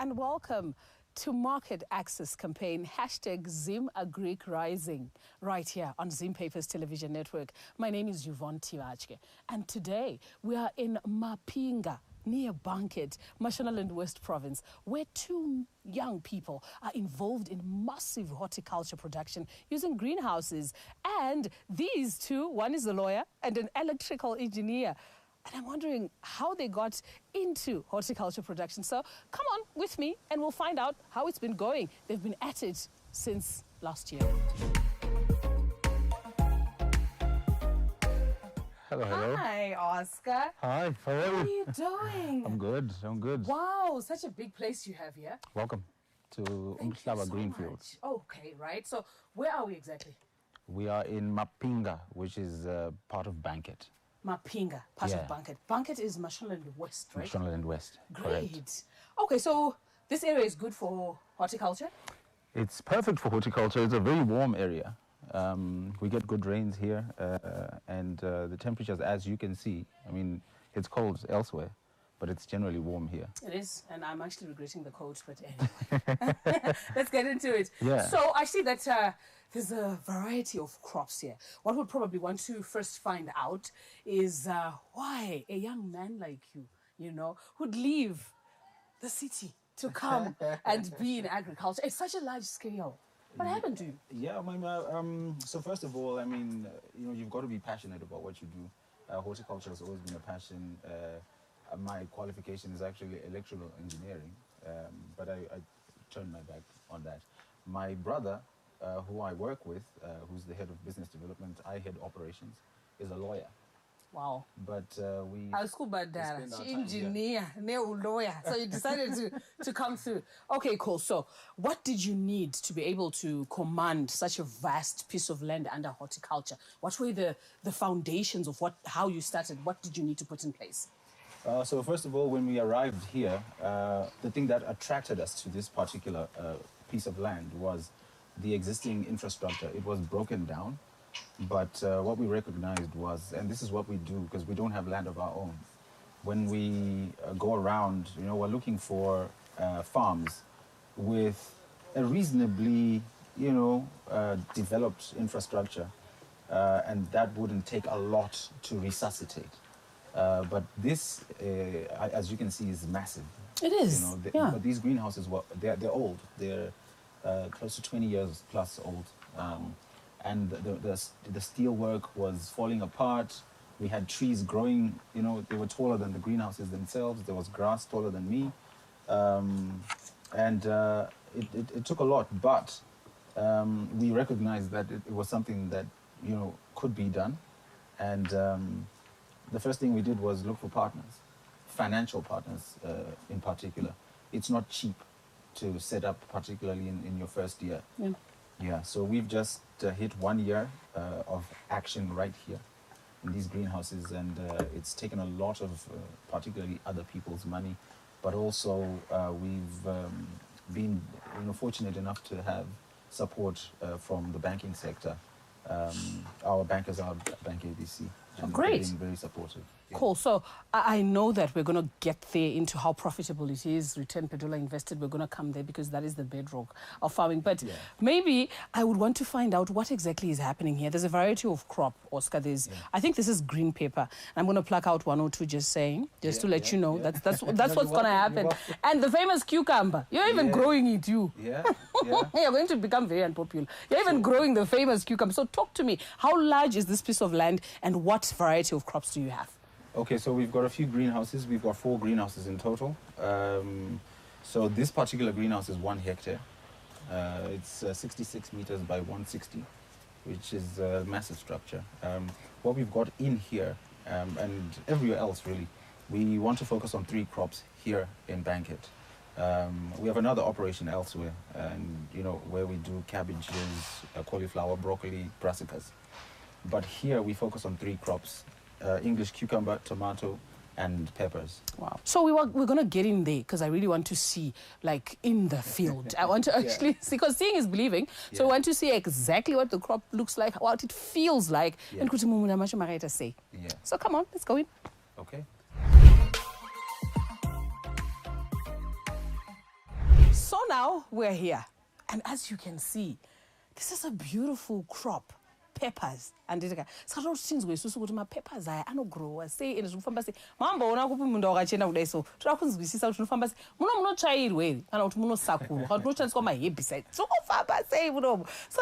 and welcome to Market Access Campaign, hashtag Zim Agric Rising, right here on Zim Papers Television Network. My name is Yvonne Tivachke, and today we are in Mapinga, near Banket, Mashonaland West Province, where two young people are involved in massive horticulture production using greenhouses. And these two, one is a lawyer and an electrical engineer. And I'm wondering how they got into horticulture production. So come on with me and we'll find out how it's been going. They've been at it since last year. Hello, hello. Hi, Oscar. Hi, how are you? How are you doing? I'm good, I'm good. Wow, such a big place you have here. Welcome to Thank you Umhlaba so Greenfield. much. Okay, right. So where are we exactly? We are in Mapinga, which is part of Banket, Mapinga, part of Yeah. Banket. Banket is Mashonaland West, right? Mashonaland West. Great. Correct. Okay, so this area is good for horticulture? It's perfect for horticulture. It's a very warm area. We get good rains here, and the temperatures, as you can see, I mean, it's cold elsewhere, but it's generally warm here. It is, and I'm actually regretting the coat, but anyway. Let's get into it. Yeah. So I see that there's a variety of crops here. What we'd probably want to first find out is why a young man like you, would leave the city to come and be in agriculture at such a large scale. What happened to you? Yeah, so first of all, I mean, you've got to be passionate about what you do. Horticulture has always been a passion. My qualification is actually electrical engineering, but I turned my back on that. My brother, who I work with, who's the head of business development, I head operations, is a lawyer. Wow. But we I was school badara, spend our she time engineer, ne lawyer. So you decided to come through. Okay, cool. So what did you need to be able to command such a vast piece of land under horticulture? What were the foundations of how you started? What did you need to put in place? So first of all, when we arrived here, the thing that attracted us to this particular piece of land was the existing infrastructure. It was broken down, but what we recognized was, and this is what we do because we don't have land of our own, when we go around, we're looking for farms with a reasonably, developed infrastructure, and that wouldn't take a lot to resuscitate. But this, as you can see, is massive. It is. Yeah. But these greenhouses, they're old. They're close to 20 years plus old. And the steel work was falling apart. We had trees growing, they were taller than the greenhouses themselves. There was grass taller than me. And it took a lot, but we recognized that it was something that, could be done. And the first thing we did was look for partners, financial partners in particular. It's not cheap to set up, particularly in your first year. Yeah, so we've just hit 1 year of action right here in these greenhouses, and it's taken a lot of particularly other people's money, but also we've been fortunate enough to have support from the banking sector. Our bankers are Bank ABC. And Great. They've been very supportive. Yeah. Cool. So I know that we're going to get there into how profitable it is, return per dollar invested. We're going to come there because that is the bedrock of farming. But maybe I would want to find out what exactly is happening here. There's a variety of crop, Oscar. I think this is green pepper. I'm going to pluck out one or two just to let you know that's what's going to happen. And the famous cucumber. You're even growing it, you. Yeah. You're going to become very unpopular. You're even growing the famous cucumber. So talk to me. How large is this piece of land and what variety of crops do you have? Okay, so we've got a few greenhouses. We've got 4 greenhouses in total. So this particular greenhouse is 1 hectare. It's 66 meters by 160, which is a massive structure. What we've got in here, and everywhere else really, we want to focus on 3 crops here in Banket. We have another operation elsewhere, and where we do cabbages, cauliflower, broccoli, brassicas. But here we focus on 3 crops: English cucumber, tomato, and peppers. Wow. So we're going to get in there because I really want to see, like, in the field. I want to actually see, because seeing is believing. So I want to see exactly what the crop looks like, what it feels like. And say. So come on, let's go in. Okay. So now we're here. And as you can see, this is a beautiful crop. Peppers. And saka tinzwe isusu kuti ma-peppers aya anogrowa sei ende zvinofamba sei. Mamboona kupi munda wakachena kudai so. Toda kunzwisisa kuti zvinofamba sei. Munotsvairwa here kana kuti munosakurwa kana kuti munoshandiswa ma-herbicide. Zvinofamba sei munomu. So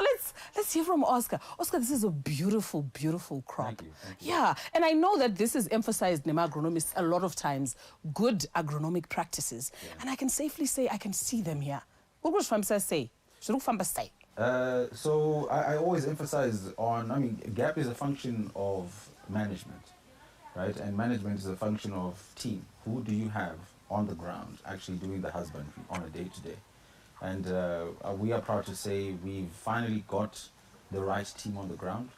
let's hear from Oscar. Oscar, this is a beautiful, beautiful crop. Thank you. Yeah, and I know that this is emphasized in agronomists a lot of times, good agronomic practices. Yeah. And I can safely say I can see them here. What would you say? So I always emphasize on, GAP is a function of management, right? And management is a function of team. Who do you have on the ground actually doing the husbandry on a day-to-day? And we are proud to say we've finally got the right team on the ground.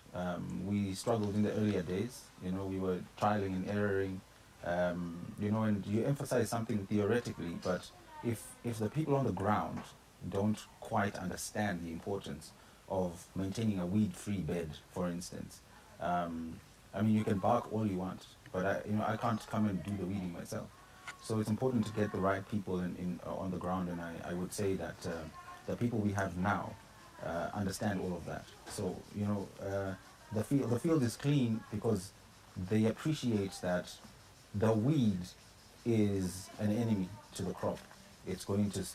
We struggled in the earlier days. We were trialing and erroring, and you emphasize something theoretically, but if the people on the ground don't quite understand the importance of maintaining a weed-free bed, for instance. You can bark all you want, but I can't come and do the weeding myself. So it's important to get the right people on the ground, and I would say that the people we have now understand all of that. So the field is clean because they appreciate that the weed is an enemy to the crop. It's going to,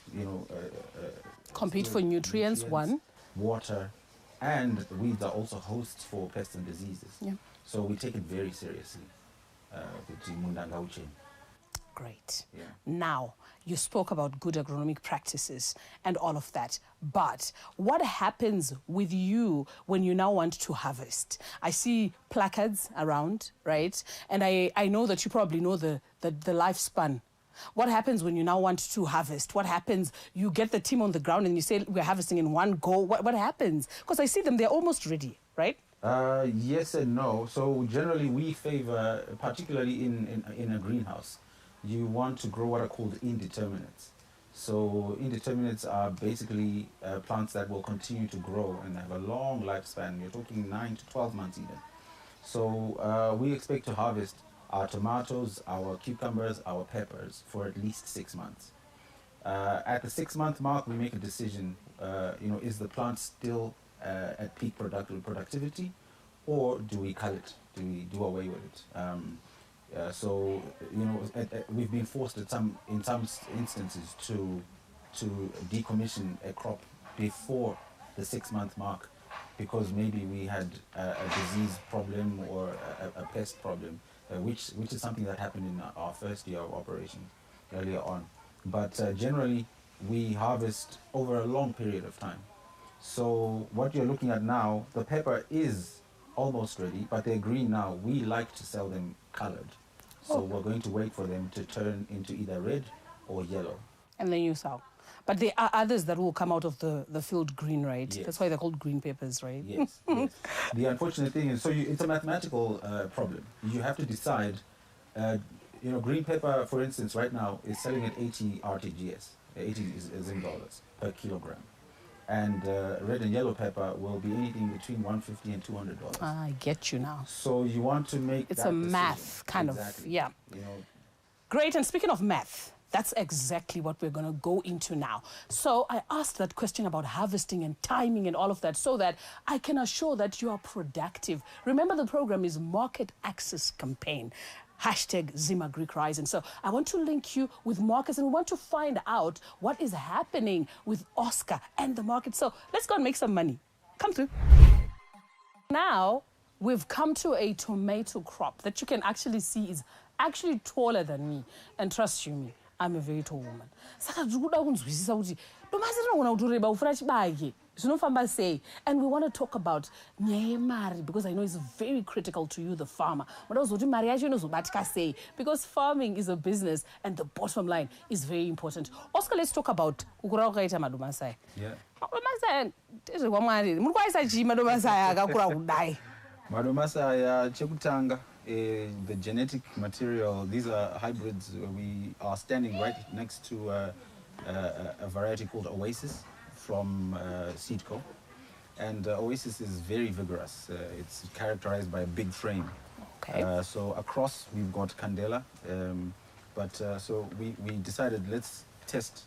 compete for nutrients, one. Water, and weeds are also hosts for pests and diseases. Yeah. So we take it very seriously. Great. Yeah. Now, you spoke about good agronomic practices and all of that. But what happens with you when you now want to harvest? I see placards around, right? And I know that you probably know the lifespan. What happens when you now want to harvest? What happens? You get the team on the ground and you say, we're harvesting in one go. What happens? Because I see them, they're almost ready, right? Yes and no. So generally we favor, particularly in a greenhouse, you want to grow what are called indeterminates. So indeterminates are basically plants that will continue to grow and have a long lifespan. You're talking 9 to 12 months even. So we expect to harvest our tomatoes, our cucumbers, our peppers for at least 6 months. At the 6-month mark, we make a decision, is the plant still at peak productivity, or do we cull it? Do we do away with it? We've been forced in some instances to decommission a crop before the 6-month mark because maybe we had a disease problem or a pest problem. Which is something that happened in our first year of operation earlier on. But generally, we harvest over a long period of time. So what you're looking at now, the pepper is almost ready, but they're green now. We like to sell them colored. So we're going to wait for them to turn into either red or yellow. And then you sell. But there are others that will come out of the field green, right? Yes. That's why they're called green peppers, right? Yes, yes. The unfortunate thing is, it's a mathematical problem. You have to decide, green pepper, for instance, right now is selling at 80 RTGS, 80 is in dollars per kilogram. And red and yellow pepper will be anything between $150 and $200. I get you now. So you want to make it's that a math decision. kind Exactly. of, yeah. Great, and speaking of math, that's exactly what we're going to go into now. So I asked that question about harvesting and timing and all of that so that I can assure that you are productive. Remember, the program is Market Access Campaign. #ZimAgric So I want to link you with Marcus and we want to find out what is happening with Oscar and the market. So let's go and make some money. Come through. Now, we've come to a tomato crop that you can actually see is actually taller than me. And trust you me, I'm a very tall woman. And we want to talk about nyemari because I know it's very critical to you, the farmer. Because farming is a business and the bottom line is very important. Oscar, let's talk about madumasai. Yeah. Madumasai chekutanga. The genetic material, these are hybrids. We are standing right next to a variety called Oasis from Seedco. And Oasis is very vigorous. It's characterized by a big frame. Okay. So across we've got Candela. So we decided let's test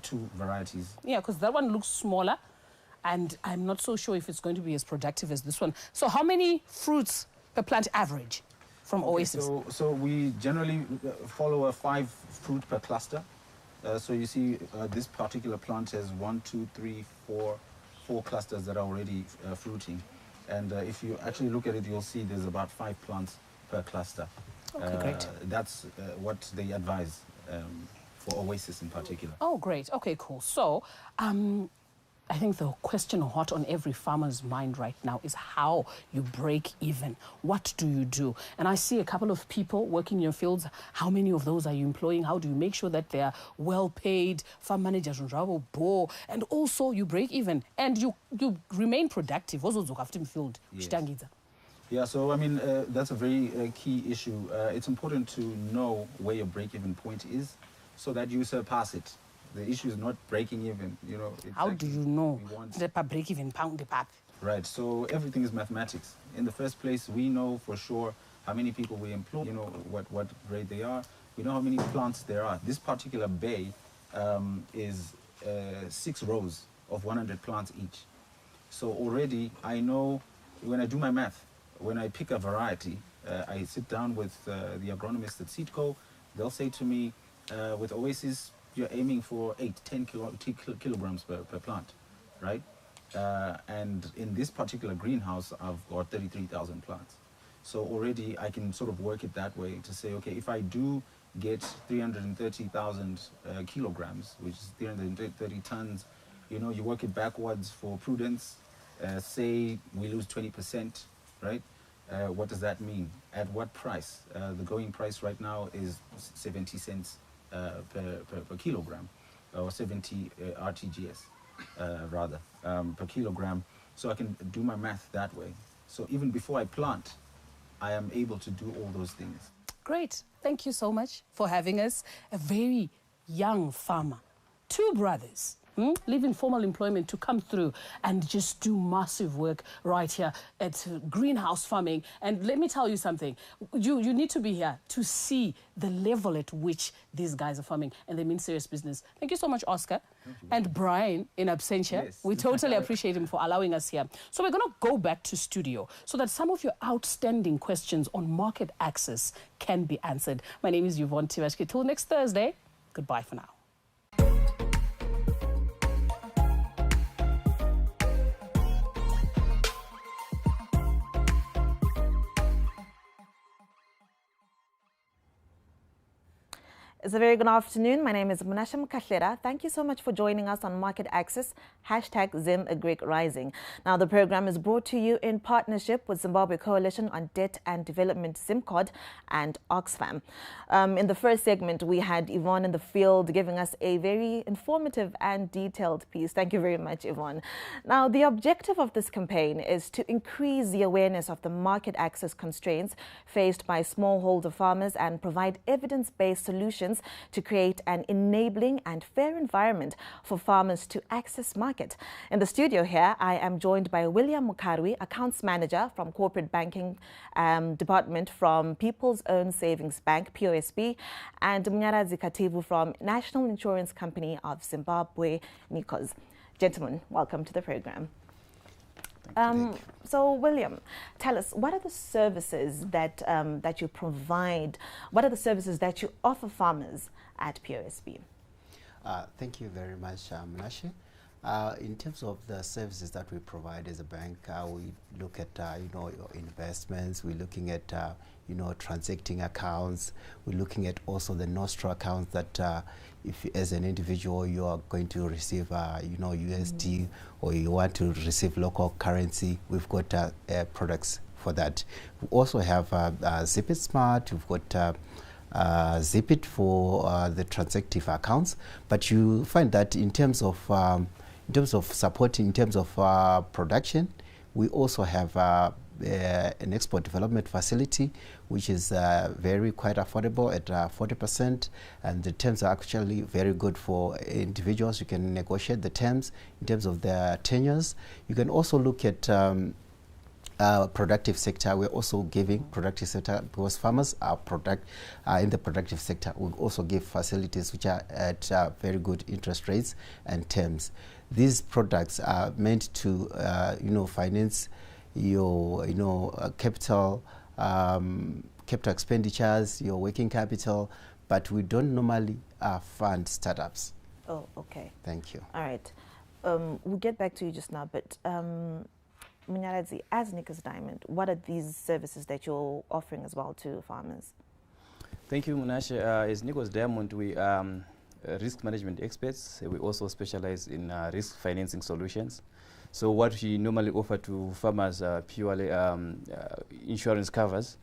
two varieties. Yeah, because that one looks smaller, and I'm not so sure if it's going to be as productive as this one. So how many fruits per plant average from Oasis? So we generally follow a 5 fruit per cluster. So you see this particular plant has 4 clusters that are already fruiting. And if you actually look at it, you'll see there's about 5 plants per cluster. Okay, great. That's what they advise for Oasis in particular. Oh, great. Okay, cool. So I think the question hot on every farmer's mind right now is how you break even. What do you do? And I see a couple of people working in your fields. How many of those are you employing? How do you make sure that they are well paid? Farm managers, and also you break even and you remain productive. Yes. Yeah, so I mean, that's a very key issue. It's important to know where your break-even point is so that you surpass it. The issue is not breaking even, How do you know the break-even pound? Right, so everything is mathematics. In the first place, we know for sure how many people we employ, what grade they are. We know how many plants there are. This particular bay is 6 rows of 100 plants each. So already I know when I do my math, when I pick a variety, I sit down with the agronomist at Seedco. They'll say to me, with Oasis, you're aiming for 10 kilograms per plant, right? And in this particular greenhouse, I've got 33,000 plants. So already I can sort of work it that way to say, okay, if I do get 330,000 kilograms, which is 330 tons, you work it backwards for prudence. Say we lose 20%, right? What does that mean? At what price? The going price right now is 70 cents per kilogram, or 70 RTGS rather per kilogram. So I can do my math that way. So even before I plant, I am able to do all those things. Great. Thank you so much for having us. A very young farmer, 2 brothers. Leaving formal employment to come through and just do massive work right here at greenhouse farming. And let me tell you something, you need to be here to see the level at which these guys are farming, and they mean serious business. Thank you so much, Oscar. And Brian in absentia. Yes. We totally appreciate him for allowing us here. So we're going to go back to studio so that some of your outstanding questions on market access can be answered. My name is Yvonne Tivashke. Till next Thursday, goodbye for now. It's a very good afternoon. My name is Munasha Mkahlera. Thank you so much for joining us on Market Access, #ZimAgric Now, the program is brought to you in partnership with Zimbabwe Coalition on Debt and Development, ZimCOD, and Oxfam. In the first segment, we had Yvonne in the field giving us a very informative and detailed piece. Thank you very much, Yvonne. Now, the objective of this campaign is to increase the awareness of the market access constraints faced by smallholder farmers and provide evidence-based solutions to create an enabling and fair environment for farmers to access market. In the studio here, I am joined by William Mukarwi, Accounts Manager from Corporate Banking Department from People's Own Savings Bank, POSB, and Mnyaradzi Kativu from National Insurance Company of Zimbabwe, NICOZ. Gentlemen, welcome to the program. So, William, tell us, what are the services that that you provide? What are the services that you offer farmers at POSB? Thank you very much, Munashe. In terms of the services that we provide as a bank, we look at your investments. We're looking at transacting accounts. We're looking at also the Nostro accounts that if as an individual you are going to receive USD or you want to receive local currency, we've got products for that. We also have Zipit Smart. We've got Zipit for the transactive accounts. But you find that in terms of supporting, in terms of production, we also have an export development facility, which is quite affordable at 40%, and the terms are actually very good for individuals. You can negotiate the terms in terms of their tenures. You can also look at productive sector. We're also giving productive sector because farmers are in the productive sector. We also give facilities which are at very good interest rates and terms. These products are meant to finance your capital expenditures, your working capital, but we don't normally fund startups. Oh, okay. Thank you. All right. We'll get back to you just now, but Munyaradzi, as Nicholas Diamond, what are these services that you're offering as well to farmers? Thank you, Munashe. As Nicholas Diamond, we are risk management experts. We also specialize in risk financing solutions. So what we normally offer to farmers are purely insurance covers,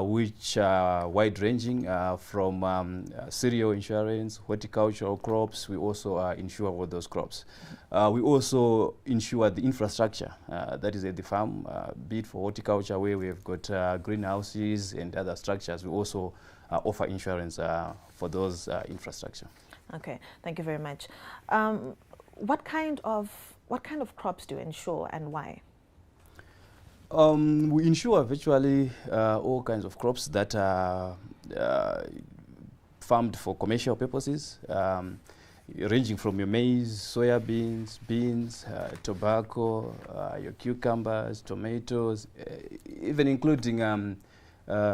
which are wide-ranging from cereal insurance, horticultural crops. We also insure all those crops. We also insure the infrastructure that is at the farm, be it for horticulture, where we have got greenhouses and other structures. We also offer insurance for those infrastructure. Okay, thank you very much. What kind of crops do you insure and why? We insure virtually all kinds of crops that are farmed for commercial purposes, ranging from your maize, soybeans, beans, tobacco, your cucumbers, tomatoes, even including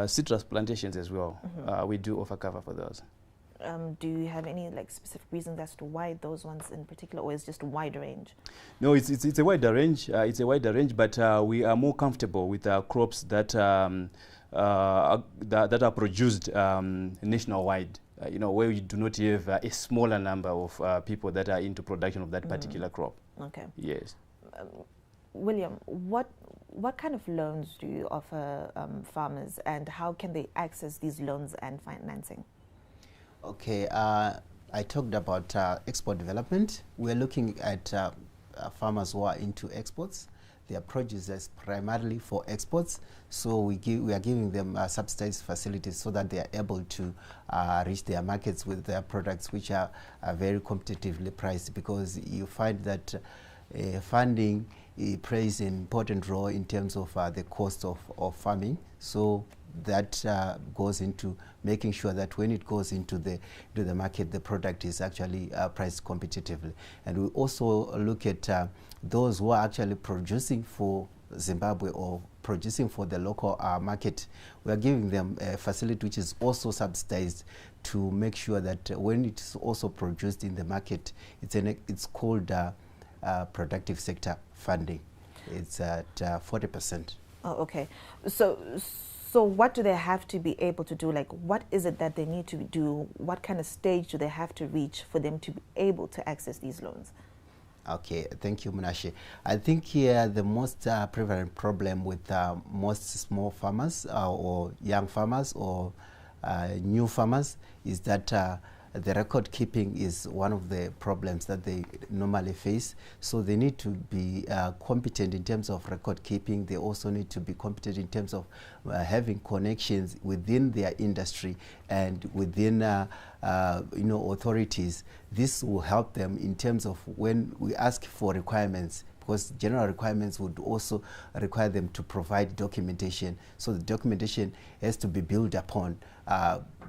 citrus plantations as well. Mm-hmm. We do offer cover for those. Do you have any specific reasons as to why those ones in particular, or is it just a wide range? No, it's a wider range. It's a wider range, but we are more comfortable with crops that that are produced nationwide. Where you do not have a smaller number of people that are into production of that particular crop. Okay. Yes. William, what kind of loans do you offer farmers, and how can they access these loans and financing? Okay, I talked about export development. We're looking at farmers who are into exports. Their produce is primarily for exports, so we are giving them subsidized facilities so that they are able to reach their markets with their products, which are very competitively priced, because you find that funding plays an important role in terms of the cost of farming. So that goes into making sure that when it goes into the market, the product is actually priced competitively. And we also look at those who are actually producing for Zimbabwe or producing for the local market. We are giving them a facility which is also subsidized to make sure that when it's also produced in the market, it's called productive sector funding. It's at 40%. Oh, okay. So what do they have to be able to do? What is it that they need to do? What kind of stage do they have to reach for them to be able to access these loans? Okay, thank you, Munashe. I think here the most prevalent problem with most small farmers or young farmers or new farmers is that the record keeping is one of the problems that they normally face. So they need to be competent in terms of record keeping. They also need to be competent in terms of having connections within their industry and within authorities. This will help them in terms of when we ask for requirements, because general requirements would also require them to provide documentation. So the documentation has to be built upon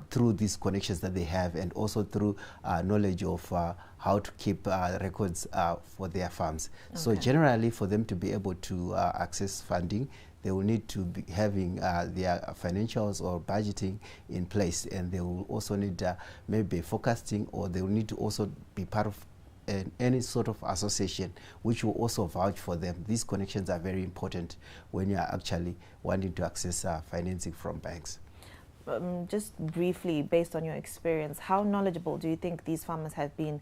through these connections that they have, and also through knowledge of how to keep records for their farms. Okay. So generally, for them to be able to access funding, they will need to be having their financials or budgeting in place, and they will also need maybe forecasting, or they will need to also be part of any sort of association which will also vouch for them. These connections are very important when you are actually wanting to access financing from banks. Just briefly, based on your experience, how knowledgeable do you think these farmers have been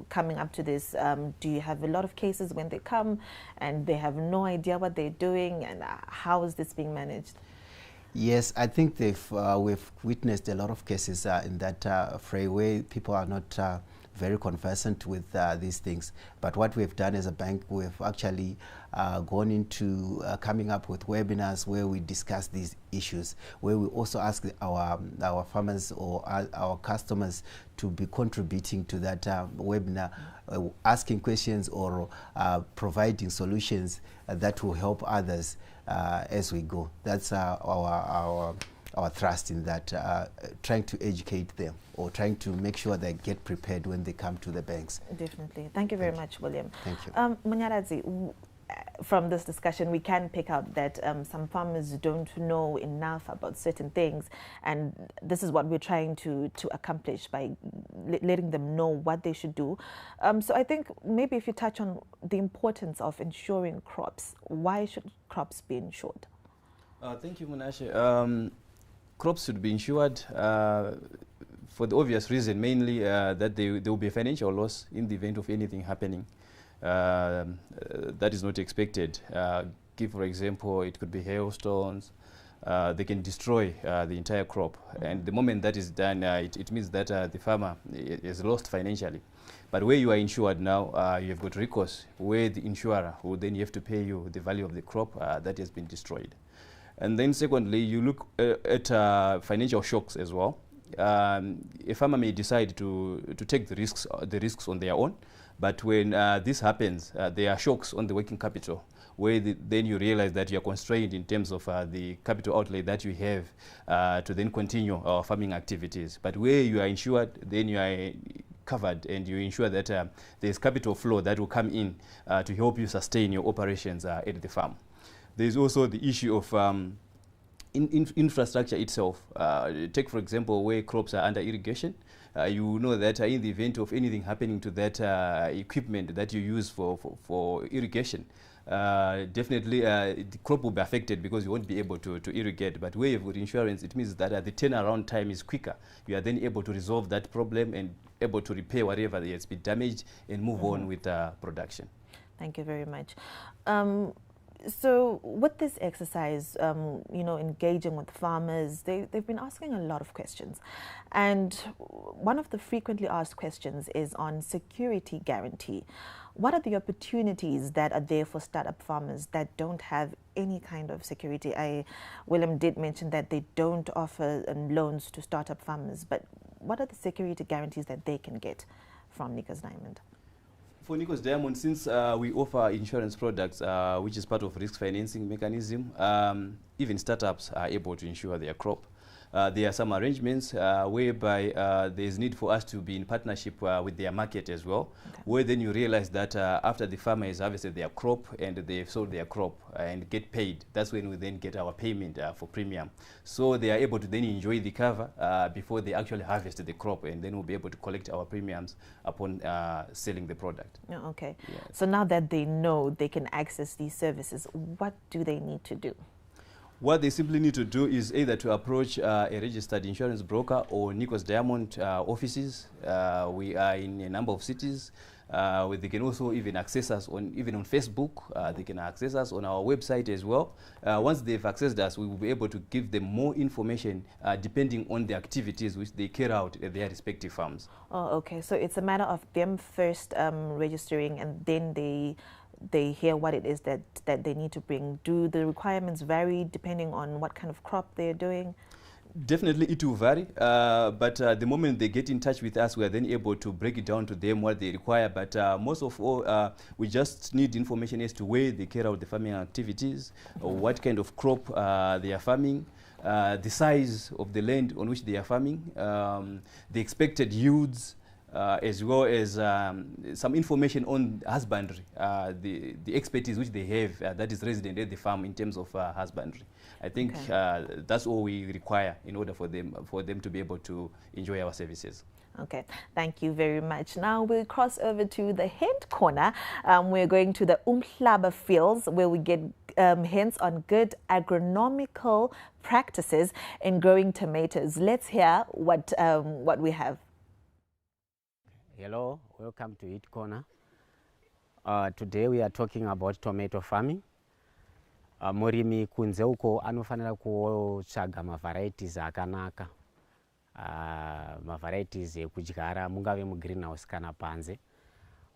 coming up to this? Do you have a lot of cases when they come and they have no idea what they're doing, and how is this being managed? Yes, I think we've witnessed a lot of cases in that fray where people are not very conversant with these things. But what we've done as a bank, we've actually gone into coming up with webinars where we discuss these issues, where we also ask our farmers or our customers to be contributing to that webinar, asking questions or providing solutions that will help others as we go. That's our thrust in that, trying to educate them or trying to make sure they get prepared when they come to the banks. Definitely. Thank you very much, William. Thank you. Munyaradzi, from this discussion, we can pick out that some farmers don't know enough about certain things, and this is what we're trying to accomplish by letting them know what they should do. So I think maybe if you touch on the importance of insuring crops, why should crops be insured? Thank you, Munashe. Crops should be insured for the obvious reason, mainly that there will be a financial loss in the event of anything happening that is not expected. Give, for example, it could be hailstones. They can destroy the entire crop. And the moment that is done, it means that the farmer is lost financially. But where you are insured now, you have got recourse, where the insurer will then have to pay you the value of the crop that has been destroyed. And then secondly, you look at financial shocks as well. A farmer may decide to take the risks on their own, but when this happens, there are shocks on the working capital, where then you realize that you are constrained in terms of the capital outlay that you have to then continue our farming activities. But where you are insured, then you are covered, and you ensure that there's capital flow that will come in to help you sustain your operations at the farm. There's also the issue of infrastructure itself. Take, for example, where crops are under irrigation. You know that in the event of anything happening to that equipment that you use for irrigation, definitely the crop will be affected because you won't be able to irrigate. But where you've got insurance, it means that the turnaround time is quicker. You are then able to resolve that problem and able to repair whatever has been damaged and move on with production. Thank you very much. So with this exercise, you know, engaging with farmers, they've been asking a lot of questions. And one of the frequently asked questions is on security guarantee. What are the opportunities that are there for startup farmers that don't have any kind of security? William did mention that they don't offer loans to startup farmers, but what are the security guarantees that they can get from Nikos Diamond? For Nikos Diamond, since we offer insurance products, which is part of risk financing mechanism, even startups are able to insure their crop. There are some arrangements whereby there is need for us to be in partnership with their market as well, where then you realize that after the farmer has harvested their crop and they've sold their crop and get paid, that's when we then get our payment for premium. So they are able to then enjoy the cover before they actually harvest the crop, and then we'll be able to collect our premiums upon selling the product. Oh, okay. Yeah. So now that they know they can access these services, what do they need to do? What they simply need to do is either to approach a registered insurance broker or Nikos Diamond offices. We are in a number of cities. They can also even access us on Facebook. They can access us on our website as well. Once they've accessed us, we will be able to give them more information depending on the activities which they carry out at their respective farms. Oh, okay. So it's a matter of them first registering, and then they hear what it is that they need to bring. Do the requirements vary depending on what kind of crop they're doing? Definitely it will vary, but the moment they get in touch with us, we are then able to break it down to them what they require. But most of all, we just need information as to where they carry out the farming activities, or what kind of crop they are farming, the size of the land on which they are farming, the expected yields, as well as some information on husbandry, the expertise which they have that is resident at the farm in terms of husbandry. I think that's all we require in order for them to be able to enjoy our services. Okay, thank you very much. Now we'll cross over to the Hint Corner. We're going to the Umhlaba fields, where we get hints on good agronomical practices in growing tomatoes. Let's hear what we have. Hello, welcome to Hint Corner. Today we are talking about tomato farming. Murimi kunze uko anofanira kutsvaga mavarieties akanaka mavarieties ekudyara mungave mugreenhouse kana panze.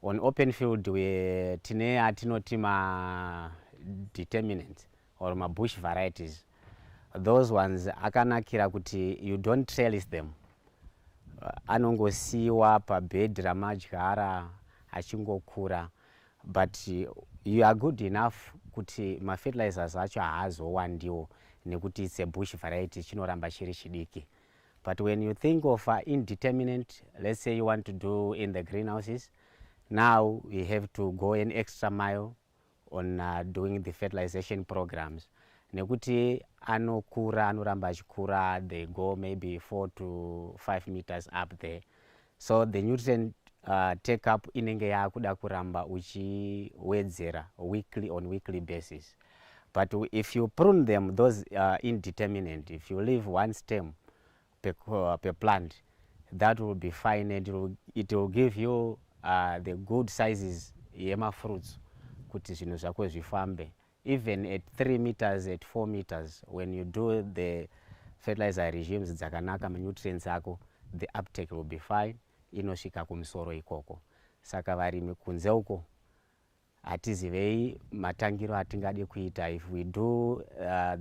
On open field tine atinoti determinants or bush varieties. Those ones akanakira kuti you don't trellis them. Anongosiwa pabed ramadyara achingokura, but you are good enough kuti fertilizers acho haazowandiwo nekuti it's a bush variety chinoramba chiri chidiki. But when you think of indeterminate, let's say you want to do in the greenhouses, now you have to go an extra mile on doing the fertilization programs. Nekuti anokura, anoramba achikura, they go maybe 4 to 5 meters up there. So the nutrient take up inenge yakuda kuramba uchiwedzera on weekly basis. But if you prune them, those indeterminate, if you leave one stem per plant, that will be fine, and it will give you the good sizes yema fruits kuti zvinhu zvako zvifambe. Even at 3 meters, at 4 meters, when you do the fertilizer regimes dzakanaka nutrients ako, the uptake will be fine, inosvika kumusoro ikoko. Saka varimi kunze uko hatizivei matangiro atingade kuita. If we do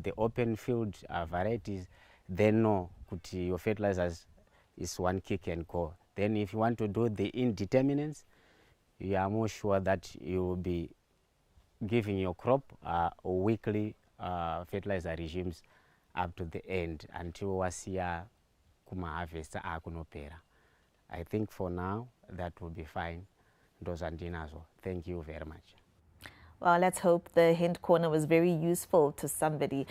the open field varieties, then no, kuti your fertilizers is one kick and go. Then if you want to do the indeterminants, you are more sure that you will be giving your crop weekly fertilizer regimes up to the end until wasiya kuma harvest akunopera. I think for now that will be fine. Ndozandinazo. Thank you very much. Well, let's hope the hint corner was very useful to somebody.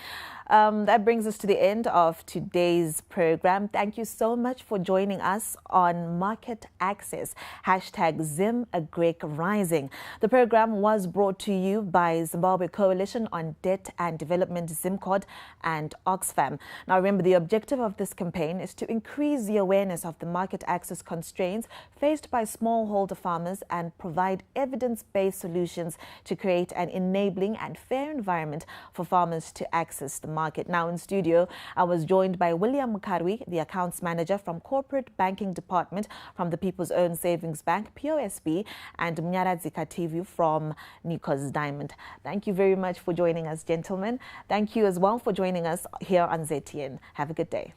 That brings us to the end of today's program. Thank you so much for joining us on Market Access, #ZimAgricRising. The program was brought to you by Zimbabwe Coalition on Debt and Development, ZimCOD, and Oxfam. Now remember, the objective of this campaign is to increase the awareness of the market access constraints faced by smallholder farmers and provide evidence-based solutions to create an enabling and fair environment for farmers to access the market. Now in studio, I was joined by William Mukarwi, the Accounts Manager from Corporate Banking Department from the People's Own Savings Bank, POSB, and Mnyaradzi Kativu from Nikos Diamond. Thank you very much for joining us, gentlemen. Thank you as well for joining us here on ZTN. Have a good day.